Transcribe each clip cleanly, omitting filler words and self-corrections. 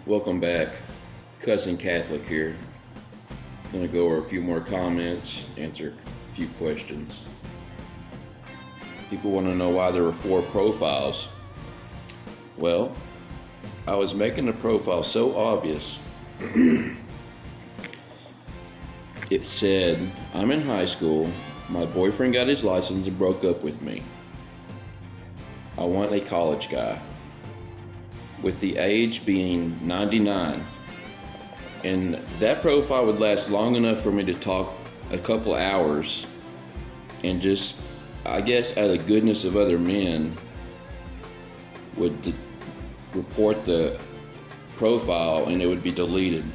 Welcome back. Cousin Catholic here. Gonna go over a few more comments, answer a few questions. People want to know why there were 4 profiles. Well, I was making the profile so obvious. It said, I'm in high school, my boyfriend got his license and broke up with me. I want a college guy, with the age being 99. And that profile would last long enough for me to talk a couple hours and just, I guess, out of the goodness of other men, would report the profile and it would be deleted.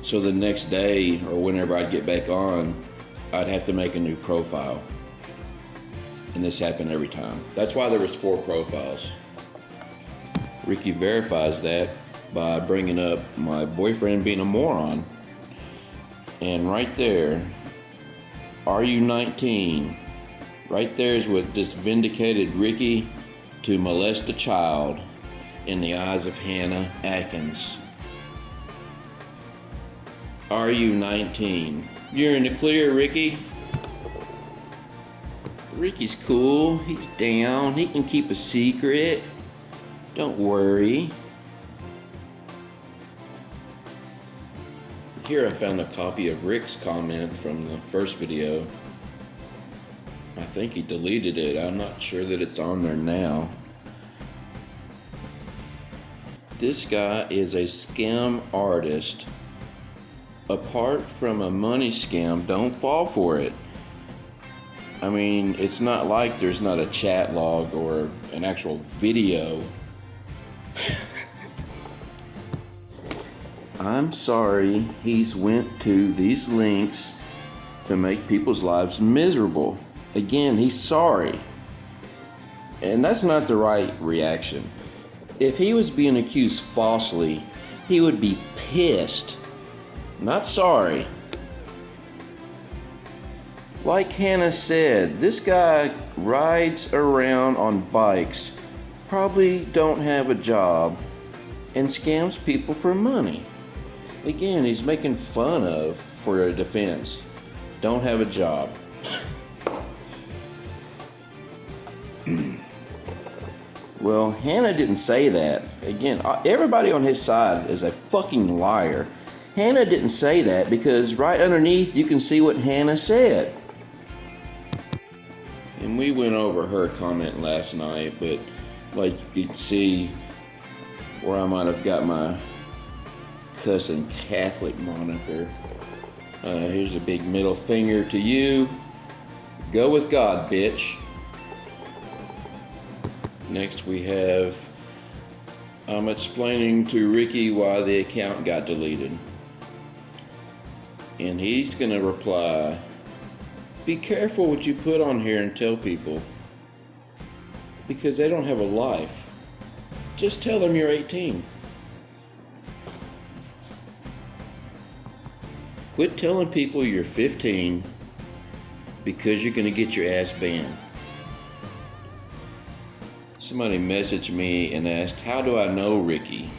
So the next day or whenever I'd get back on, I'd have to make a new profile. And this happened every time. That's why there was 4 profiles. Ricky verifies that by bringing up my boyfriend being a moron. And right there, are you 19? Right there is what just vindicated Ricky to molest a child in the eyes of Hannah Adkins. Are you 19? You're in the clear, Ricky. Ricky's cool. He's down. He can keep a secret. Don't worry. Here I found a copy of Rick's comment from the first video. I think he deleted it. I'm not sure that it's on there now. This guy is a scam artist. Apart from a money scam, don't fall for it. I mean, it's not like there's not a chat log or an actual video. I'm sorry he's went to these links to make people's lives miserable. Again, he's sorry. And that's not the right reaction. If he was being accused falsely, he would be pissed, not sorry. Like Hannah said, this guy rides around on bikes, probably don't have a job, and scams people for money. Again, he's making fun of for a defense. Don't have a job. Well, Hannah didn't say that. Again, everybody on his side is a fucking liar. Hannah didn't say that because right underneath you can see what Hannah said. And we went over her comment last night, but like you can see where I might have got my cousin Catholic moniker. Here's a big middle finger to you. Go with God, bitch. Next we have, I'm explaining to Ricky why the account got deleted. And he's gonna reply, be careful what you put on here and tell people, because they don't have a life. Just tell them you're 18. Quit telling people you're 15 because you're gonna get your ass banned. Somebody messaged me and asked, how do I know Ricky?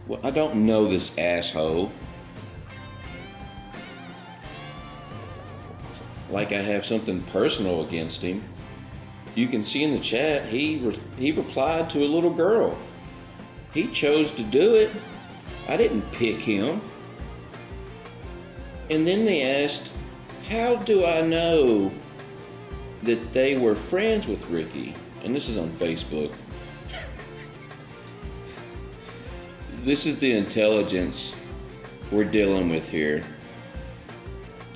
Well, I don't know this asshole. Like I have something personal against him. You can see in the chat, he replied to a little girl. He chose to do it. I didn't pick him. And then they asked, how do I know that they were friends with Ricky? And this is on Facebook. This is the intelligence we're dealing with here.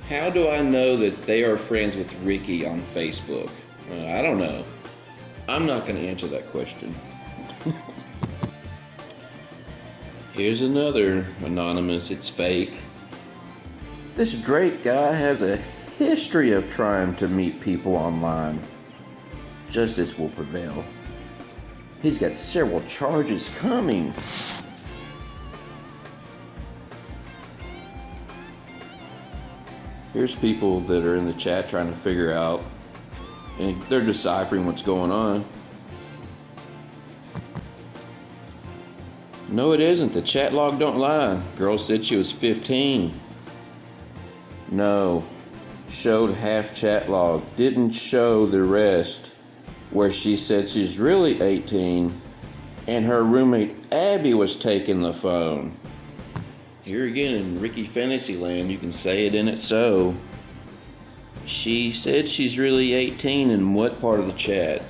How do I know that they are friends with Ricky on Facebook? I don't know. I'm not going to answer that question. Here's another anonymous, it's fake. This Drake guy has a history of trying to meet people online. Justice will prevail. He's got several charges coming. Here's people that are in the chat trying to figure out, and they're deciphering what's going on. No, it isn't. The chat log don't lie. Girl said she was 15. No. Showed half chat log. Didn't show the rest, where she said she's really 18 and her roommate Abby was taking the phone. Here again in Ricky Fantasyland, you can say it in it so. She said she's really 18 in what part of the chat?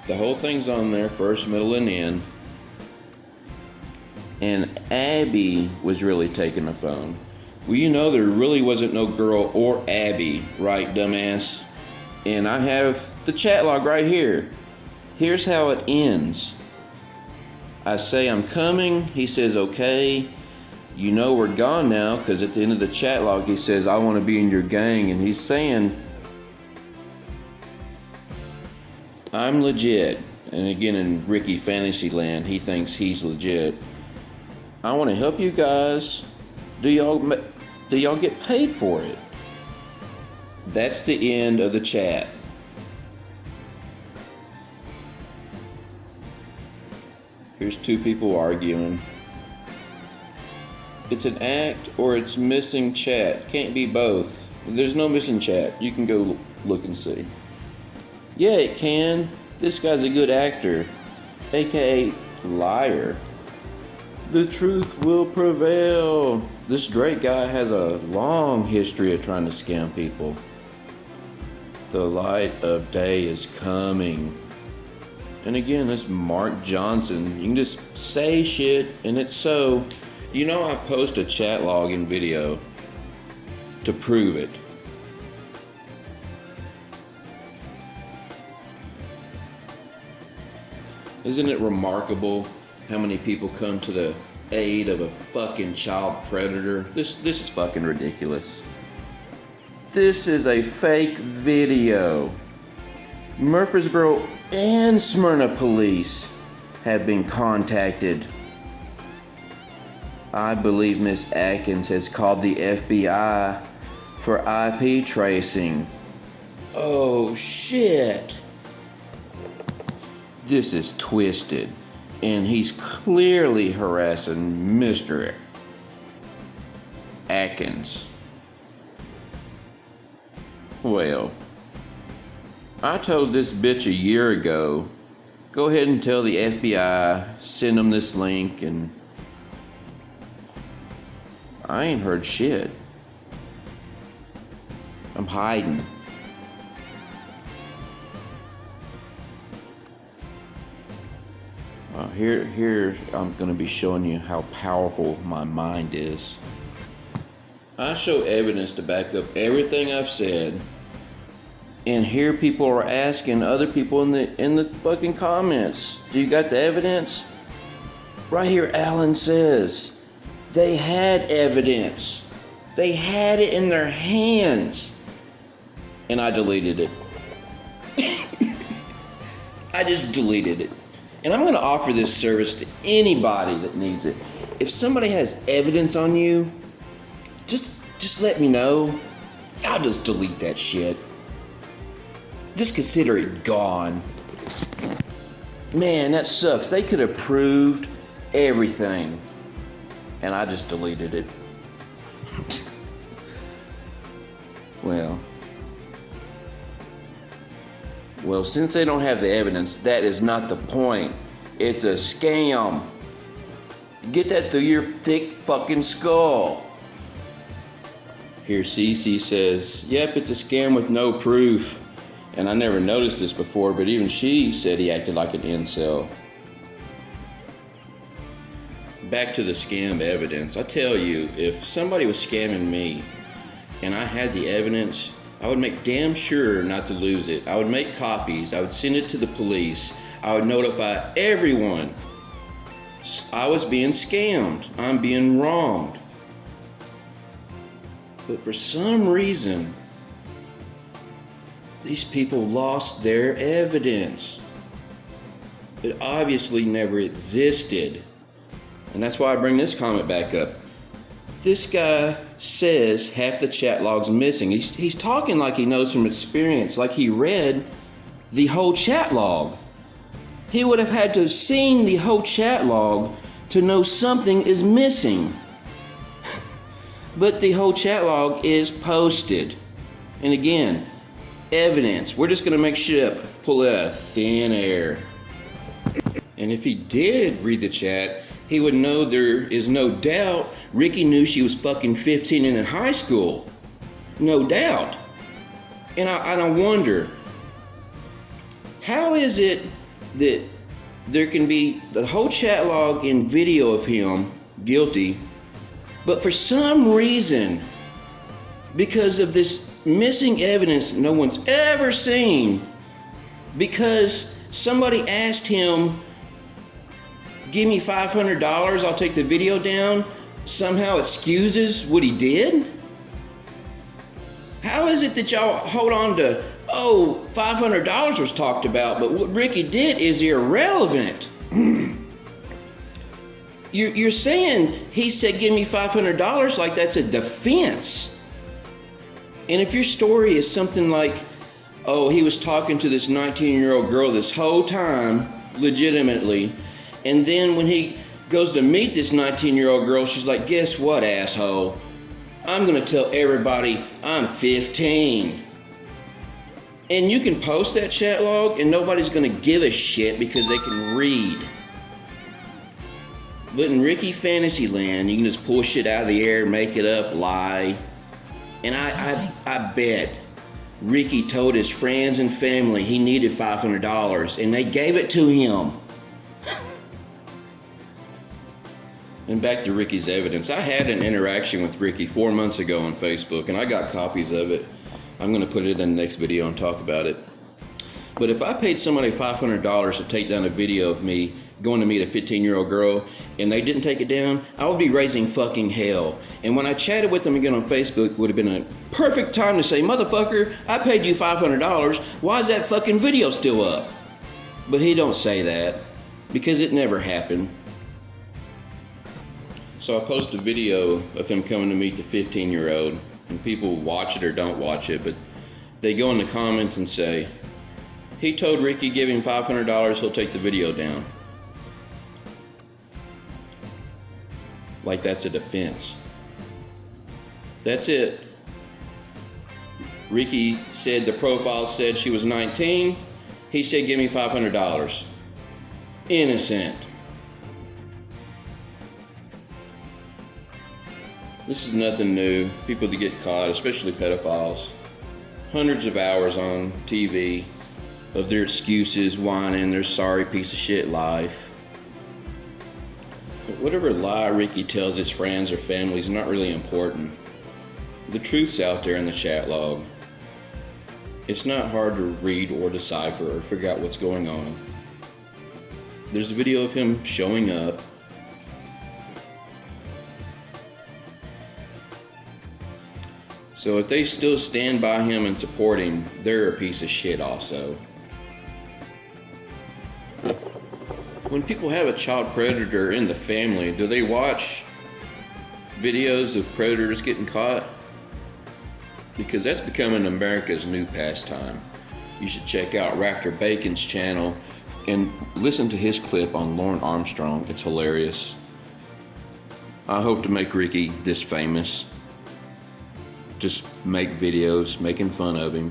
The whole thing's on there, first, middle, and end. And Abby was really taking the phone. Well, you know there really wasn't no girl or Abby, right, dumbass? And I have the chat log right here. Here's how it ends. I say I'm coming. He says okay. You know we're gone now, because at the end of the chat log he says I want to be in your gang, and he's saying I'm legit. And again in Ricky Fantasyland, he thinks he's legit. I want to help you guys. Do y'all get paid for it? That's the end of the chat. Here's two people arguing. It's an act or it's missing chat. Can't be both. There's no missing chat. You can go look and see. Yeah, it can. This guy's a good actor, aka liar. The truth will prevail. This Drake guy has a long history of trying to scam people. The light of day is coming. And again, this Mark Johnson. You can just say shit and it's so. You know I post a chat log in video to prove it. Isn't it remarkable how many people come to the aid of a fucking child predator? This is fucking ridiculous. This is a fake video. Murfreesboro and Smyrna police have been contacted. I believe Miss Adkins has called the FBI for IP tracing. Oh shit. This is twisted. And he's clearly harassing Mr. Adkins. Well, I told this bitch a year ago, go ahead and tell the FBI, send them this link, and I ain't heard shit. I'm hiding. Here I'm going to be showing you how powerful my mind is. I show evidence to back up everything I've said, and here people are asking other people in the fucking comments, do you got the evidence? Right here, Alan says they had evidence. They had it in their hands, and I deleted it. I just deleted it. And I'm going to offer this service to anybody that needs it. If somebody has evidence on you, just let me know. I'll just delete that shit. Just consider it gone. Man, that sucks. They could have proved everything, and I just deleted it. Well, since they don't have the evidence, that is not the point. It's a scam. Get that through your thick fucking skull. Here, Cece says, yep, it's a scam with no proof. And I never noticed this before, but even she said he acted like an incel. Back to the scam evidence. I tell you, if somebody was scamming me and I had the evidence, I would make damn sure not to lose it. I would make copies. I would send it to the police. I would notify everyone. I was being scammed. I'm being wronged. But for some reason, these people lost their evidence. It obviously never existed. And that's why I bring this comment back up. This guy says half the chat log's missing. He's talking like he knows from experience, like he read the whole chat log. He would have had to have seen the whole chat log to know something is missing. But the whole chat log is posted. And again, evidence. We're just going to make shit up, pull it out of thin air. And if he did read the chat, he would know there is no doubt Ricky knew she was fucking 15 and in high school. No doubt. And I wonder, how is it that there can be the whole chat log in video of him guilty, but for some reason, because of this missing evidence no one's ever seen, because somebody asked him, give me $500, I'll take the video down, somehow excuses what he did? How is it that y'all hold on to, $500 was talked about, but what Ricky did is irrelevant? You're saying he said, give me $500 like that's a defense. And if your story is something like, he was talking to this 19-year-old girl this whole time, legitimately, and then when he goes to meet this 19-year-old girl, she's like, guess what, asshole? I'm going to tell everybody I'm 15. And you can post that chat log and nobody's going to give a shit because they can read. But in Ricky Fantasyland, you can just pull shit out of the air, make it up, lie. And I bet Ricky told his friends and family he needed $500 and they gave it to him. And back to Ricky's evidence. I had an interaction with Ricky 4 months ago on Facebook, and I got copies of it. I'm going to put it in the next video and talk about it. But if I paid somebody $500 to take down a video of me going to meet a 15-year-old girl, and they didn't take it down, I would be raising fucking hell. And when I chatted with them again on Facebook, it would have been a perfect time to say, motherfucker, I paid you $500. Why is that fucking video still up? But he don't say that, because it never happened. So I post a video of him coming to meet the 15-year-old, and people watch it or don't watch it, but they go in the comments and say, he told Ricky give him $500, he'll take the video down. Like that's a defense. That's it. Ricky said the profile said she was 19. He said give me $500. Innocent. This is nothing new. People that get caught, especially pedophiles, hundreds of hours on TV of their excuses, whining, their sorry piece of shit life. But whatever lie Ricky tells his friends or family is not really important. The truth's out there in the chat log. It's not hard to read or decipher or figure out what's going on. There's a video of him showing up. So if they still stand by him and support him, they're a piece of shit also. When people have a child predator in the family, do they watch videos of predators getting caught? Because that's becoming America's new pastime. You should check out Raptor Bacon's channel and listen to his clip on Lauren Armstrong. It's hilarious. I hope to make Ricky this famous. Just make videos making fun of him,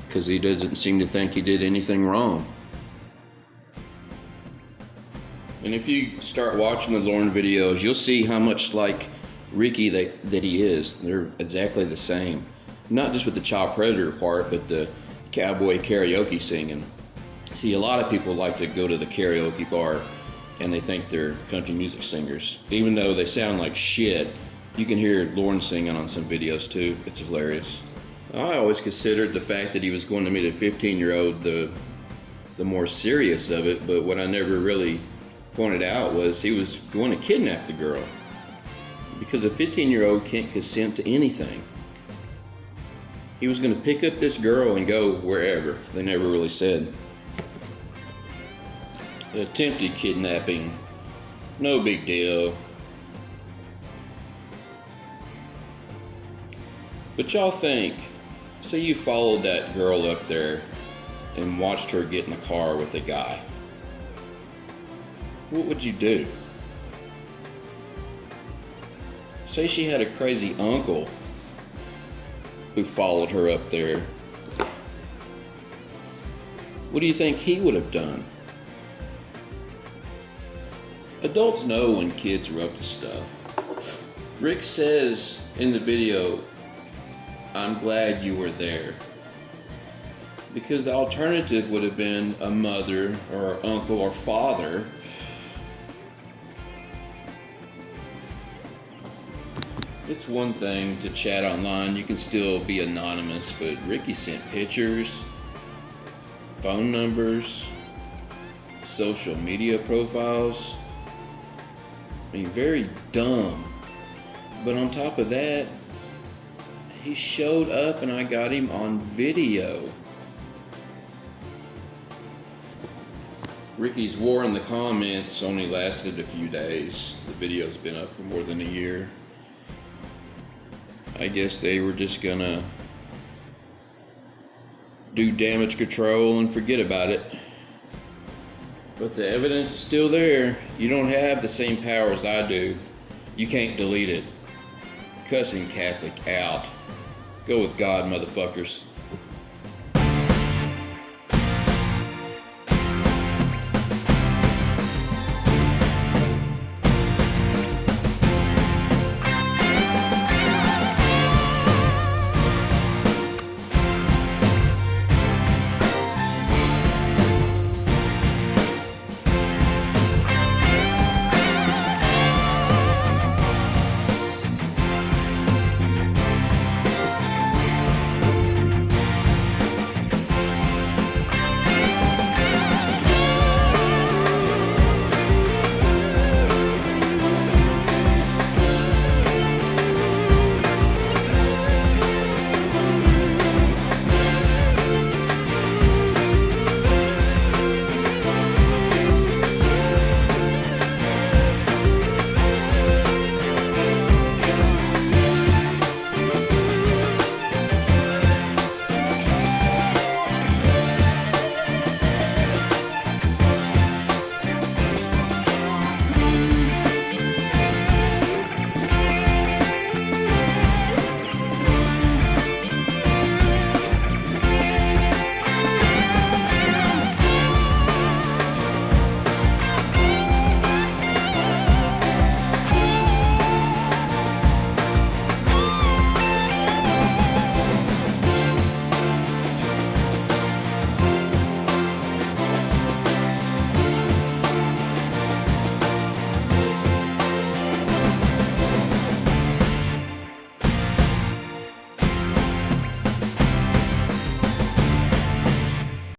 because he doesn't seem to think he did anything wrong. And if you start watching the Lauren videos, you'll see how much like Ricky that he is. They're exactly the same. Not just with the child predator part, but the cowboy karaoke singing. See, a lot of people like to go to the karaoke bar and they think they're country music singers. Even though they sound like shit, you can hear Lauren singing on some videos too. It's hilarious. I always considered the fact that he was going to meet a 15-year-old the more serious of it, but what I never really pointed out was he was going to kidnap the girl, because a 15-year-old can't consent to anything. He was going to pick up this girl and go wherever. They never really said. Attempted kidnapping, no big deal. But y'all think, say you followed that girl up there and watched her get in the car with a guy. what would you do? Say she had a crazy uncle who followed her up there. What do you think he would have done? Adults know when kids are up to stuff. Rick says in the video, "I'm glad you were there." Because the alternative would have been a mother or uncle or father. It's one thing to chat online, you can still be anonymous, but Ricky sent pictures, phone numbers, social media profiles. I mean, very dumb. But on top of that, he showed up and I got him on video. Ricky's war in the comments only lasted a few days. The video's been up for more than a year. I guess they were just gonna do damage control and forget about it. But the evidence is still there. You don't have the same powers I do. You can't delete it. Cussing Catholic out. Go with God, motherfuckers.